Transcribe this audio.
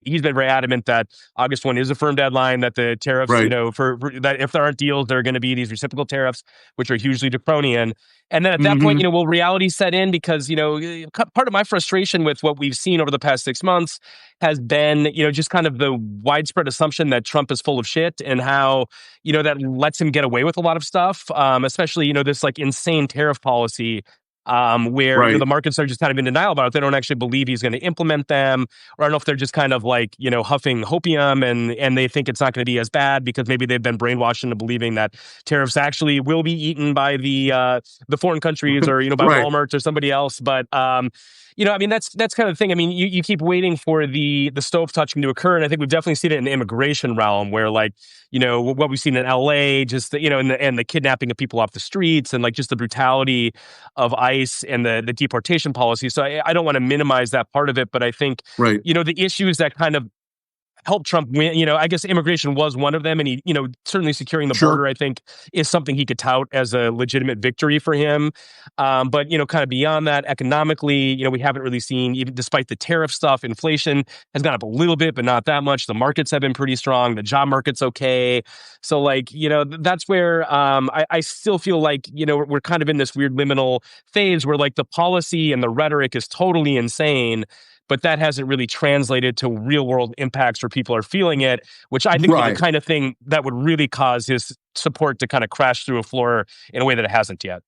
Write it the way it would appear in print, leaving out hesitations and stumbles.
he's been very adamant that August 1 is a firm deadline, that the tariffs, Right. for that if there aren't deals, there are going to be these reciprocal tariffs, which are hugely draconian. And then at that point, Mhm. will reality set in? Because, part of my frustration with what we've seen over the past 6 months has been, just kind of the widespread assumption that Trump is full of shit, and how, that lets him get away with a lot of stuff, especially, this like insane tariff policy, where, Right. the markets are just kind of in denial about it. They don't actually believe he's going to implement them, or I don't know if they're just kind of like, huffing hopium, and they think it's not going to be as bad because maybe they've been brainwashed into believing that tariffs actually will be eaten by the foreign countries, or, by Right. Walmart or somebody else. But, that's kind of the thing. I mean, you keep waiting for the stove touching to occur. And I think we've definitely seen it in the immigration realm, where like, what we've seen in LA, just, and the kidnapping of people off the streets, and like just the brutality of ICE and the deportation policy. So I don't want to minimize that part of it, but I think, Right. the issues that kind of helped Trump win, I guess immigration was one of them. And he, certainly securing the Sure. border, I think, is something he could tout as a legitimate victory for him. But, kind of beyond that, economically, we haven't really seen, even despite the tariff stuff, inflation has gone up a little bit, but not that much. The markets have been pretty strong. The job market's okay. So like, that's where I still feel like, we're kind of in this weird liminal phase where like the policy and the rhetoric is totally insane, but that hasn't really translated to real world impacts where people are feeling it, which I think would be the Right. kind of thing that would really cause his support to kind of crash through a floor in a way that it hasn't yet.